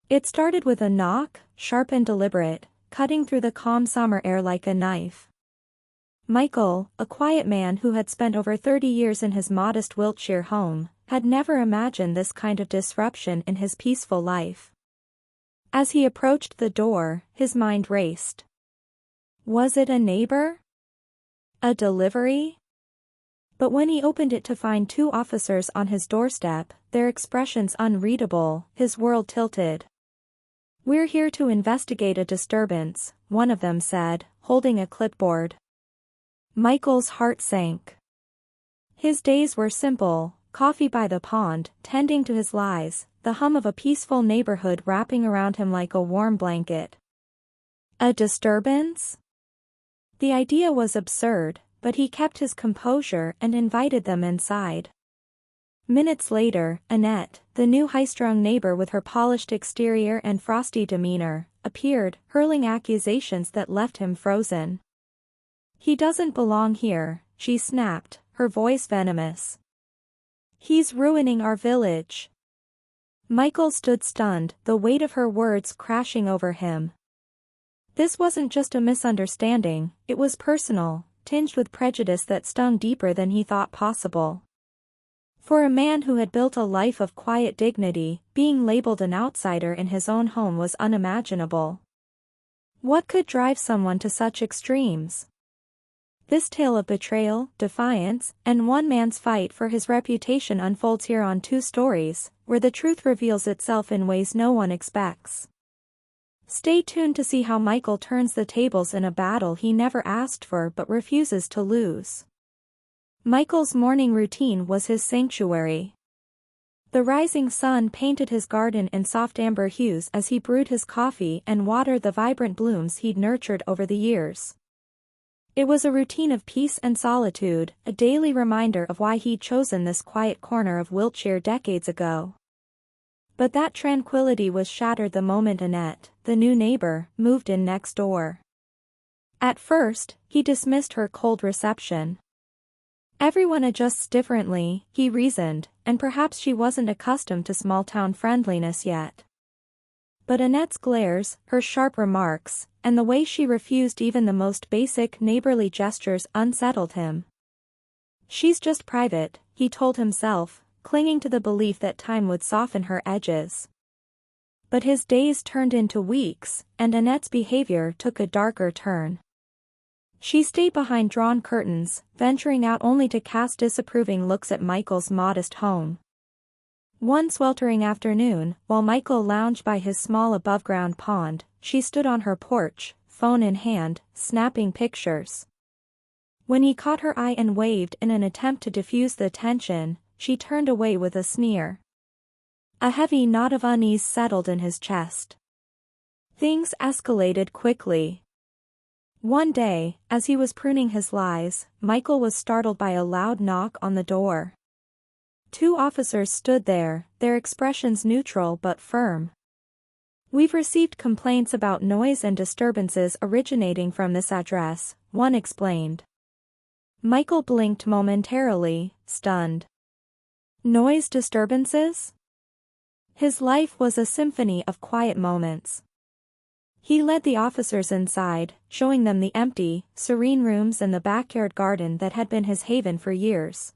It started with a knock, sharp and deliberate, cutting through the calm summer air like a knife. Michael, a quiet man who had spent over 30 years in his modest Wiltshire home, had never imagined this kind of disruption in his peaceful life. As he approached the door, his mind raced. Was it a neighbor? A delivery? But when he opened it to find two officers on his doorstep, their expressions unreadable, his world tilted. "We're here to investigate a disturbance," one of them said, holding a clipboard. Michael's heart sank. His days were simple: coffee by the pond, tending to his lies, the hum of a peaceful neighborhood wrapping around him like a warm blanket. A disturbance? The idea was absurd, but he kept his composure and invited them inside. Minutes later, Annette, the new high-strung neighbor with her polished exterior and frosty demeanor, appeared, hurling accusations that left him frozen. "He doesn't belong here," she snapped, her voice venomous. "He's ruining our village." Michael stood stunned, the weight of her words crashing over him. This wasn't just a misunderstanding, it was personal, tinged with prejudice that stung deeper than he thought possible. For a man who had built a life of quiet dignity, being labeled an outsider in his own home was unimaginable. What could drive someone to such extremes? This tale of betrayal, defiance, and one man's fight for his reputation unfolds here on Two Stories, where the truth reveals itself in ways no one expects. Stay tuned to see how Michael turns the tables in a battle he never asked for but refuses to lose. Michael's morning routine was his sanctuary. The rising sun painted his garden in soft amber hues as he brewed his coffee and watered the vibrant blooms he'd nurtured over the years. It was a routine of peace and solitude, a daily reminder of why he'd chosen this quiet corner of Wiltshire decades ago. But that tranquility was shattered the moment Annette, the new neighbor, moved in next door. At first, he dismissed her cold reception. Everyone adjusts differently, he reasoned, and perhaps she wasn't accustomed to small-town friendliness yet. But Annette's glares, her sharp remarks, and the way she refused even the most basic neighborly gestures unsettled him. "She's just private," he told himself, clinging to the belief that time would soften her edges. But his days turned into weeks, and Annette's behavior took a darker turn. She stayed behind drawn curtains, venturing out only to cast disapproving looks at Michael's modest home. One sweltering afternoon, while Michael lounged by his small above-ground pond, she stood on her porch, phone in hand, snapping pictures. When he caught her eye and waved in an attempt to diffuse the tension, she turned away with a sneer. A heavy knot of unease settled in his chest. Things escalated quickly. One day, as he was pruning his lies, Michael was startled by a loud knock on the door. Two officers stood there, their expressions neutral but firm. "We've received complaints about noise and disturbances originating from this address," one explained. Michael blinked momentarily, stunned. Noise disturbances? His life was a symphony of quiet moments. He led the officers inside, showing them the empty, serene rooms and the backyard garden that had been his haven for years.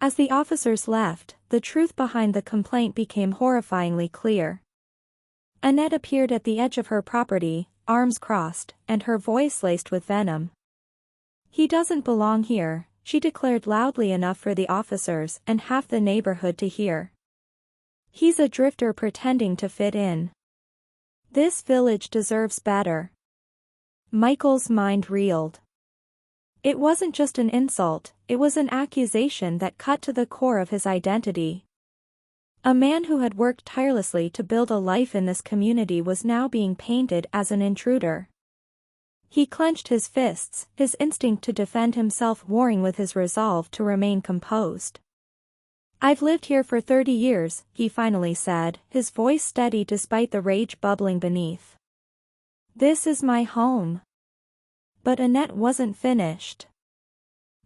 As the officers left, the truth behind the complaint became horrifyingly clear. Annette appeared at the edge of her property, arms crossed, and her voice laced with venom. "He doesn't belong here," she declared loudly enough for the officers and half the neighborhood to hear. "He's a drifter pretending to fit in. This village deserves better." Michael's mind reeled. It wasn't just an insult, it was an accusation that cut to the core of his identity. A man who had worked tirelessly to build a life in this community was now being painted as an intruder. He clenched his fists, his instinct to defend himself warring with his resolve to remain composed. "I've lived here for 30 years, he finally said, his voice steady despite the rage bubbling beneath. "This is my home." But Annette wasn't finished.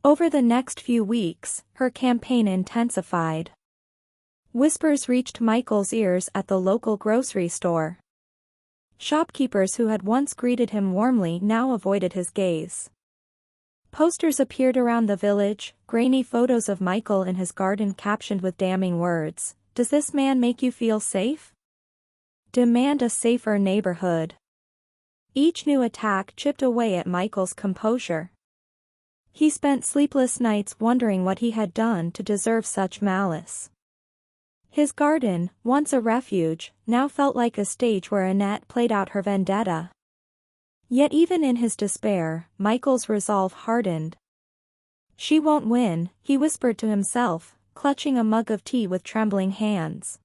Over the next few weeks, her campaign intensified. Whispers reached Michael's ears at the local grocery store. Shopkeepers who had once greeted him warmly now avoided his gaze. Posters appeared around the village, grainy photos of Michael in his garden captioned with damning words. "Does this man make you feel safe? Demand a safer neighborhood." Each new attack chipped away at Michael's composure. He spent sleepless nights wondering what he had done to deserve such malice. His garden, once a refuge, now felt like a stage where Annette played out her vendetta. Yet even in his despair, Michael's resolve hardened. "She won't win," he whispered to himself, clutching a mug of tea with trembling hands.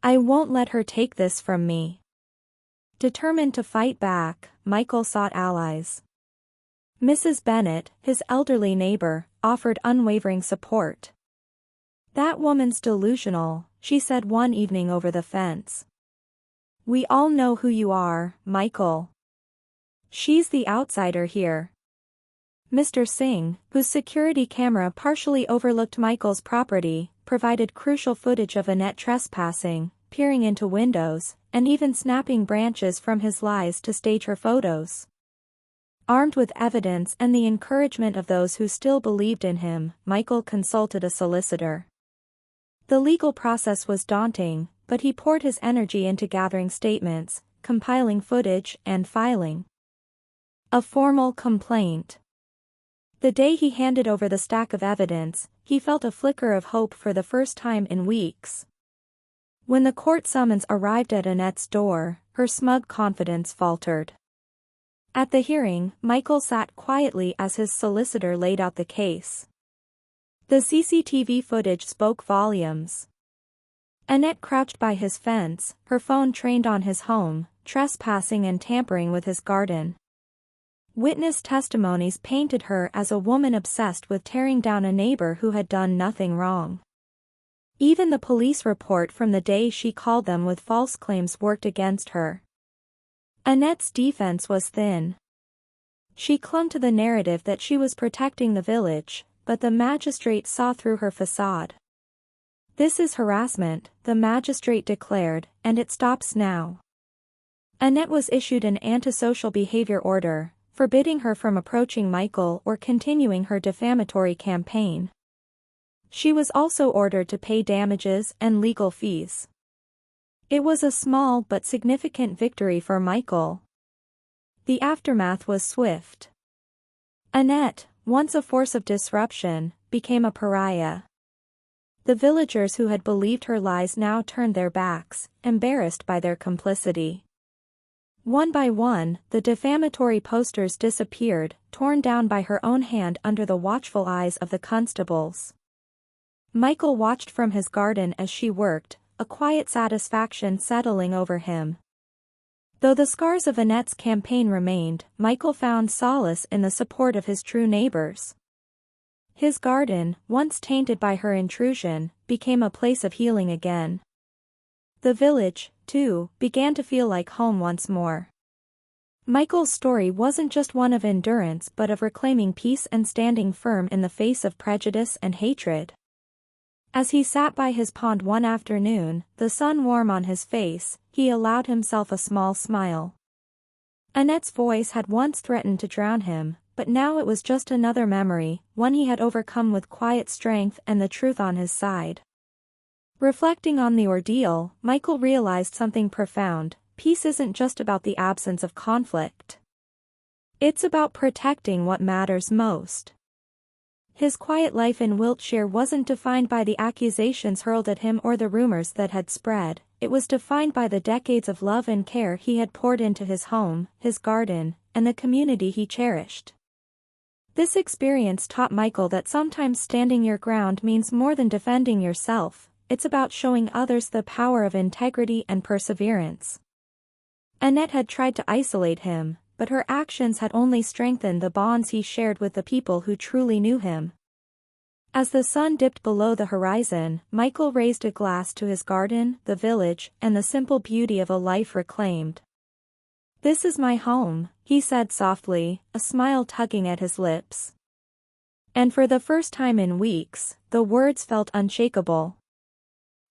"I won't let her take this from me." Determined to fight back, Michael sought allies. Mrs. Bennett, his elderly neighbor, offered unwavering support. "That woman's delusional," she said one evening over the fence. "We all know who you are, Michael. She's the outsider here." Mr. Singh, whose security camera partially overlooked Michael's property, provided crucial footage of Annette trespassing, peering into windows, and even snapping branches from his lies to stage her photos. Armed with evidence and the encouragement of those who still believed in him, Michael consulted a solicitor. The legal process was daunting, but he poured his energy into gathering statements, compiling footage, and filing a formal complaint. The day he handed over the stack of evidence, he felt a flicker of hope for the first time in weeks. When the court summons arrived at Annette's door, her smug confidence faltered. At the hearing, Michael sat quietly as his solicitor laid out the case. The CCTV footage spoke volumes. Annette crouched by his fence, her phone trained on his home, trespassing and tampering with his garden. Witness testimonies painted her as a woman obsessed with tearing down a neighbor who had done nothing wrong. Even the police report from the day she called them with false claims worked against her. Annette's defense was thin. She clung to the narrative that she was protecting the village, but the magistrate saw through her facade. "This is harassment," the magistrate declared, "and it stops now." Annette was issued an antisocial behavior order, forbidding her from approaching Michael or continuing her defamatory campaign. She was also ordered to pay damages and legal fees. It was a small but significant victory for Michael. The aftermath was swift. Annette, once a force of disruption, became a pariah. The villagers who had believed her lies now turned their backs, embarrassed by their complicity. One by one, the defamatory posters disappeared, torn down by her own hand under the watchful eyes of the constables. Michael watched from his garden as she worked, a quiet satisfaction settling over him. Though the scars of Annette's campaign remained, Michael found solace in the support of his true neighbors. His garden, once tainted by her intrusion, became a place of healing again. The village, too, began to feel like home once more. Michael's story wasn't just one of endurance but of reclaiming peace and standing firm in the face of prejudice and hatred. As he sat by his pond one afternoon, the sun warm on his face, he allowed himself a small smile. Annette's voice had once threatened to drown him, but now it was just another memory, one he had overcome with quiet strength and the truth on his side. Reflecting on the ordeal, Michael realized something profound: peace isn't just about the absence of conflict. It's about protecting what matters most. His quiet life in Wiltshire wasn't defined by the accusations hurled at him or the rumors that had spread, it was defined by the decades of love and care he had poured into his home, his garden, and the community he cherished. This experience taught Michael that sometimes standing your ground means more than defending yourself. It's about showing others the power of integrity and perseverance. Annette had tried to isolate him, but her actions had only strengthened the bonds he shared with the people who truly knew him. As the sun dipped below the horizon, Michael raised a glass to his garden, the village, and the simple beauty of a life reclaimed. "This is my home," he said softly, a smile tugging at his lips. And for the first time in weeks, the words felt unshakable.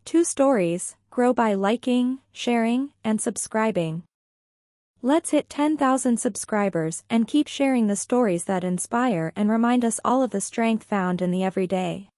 2 stories, grow by liking, sharing, and subscribing. Let's hit 10,000 subscribers and keep sharing the stories that inspire and remind us all of the strength found in the everyday.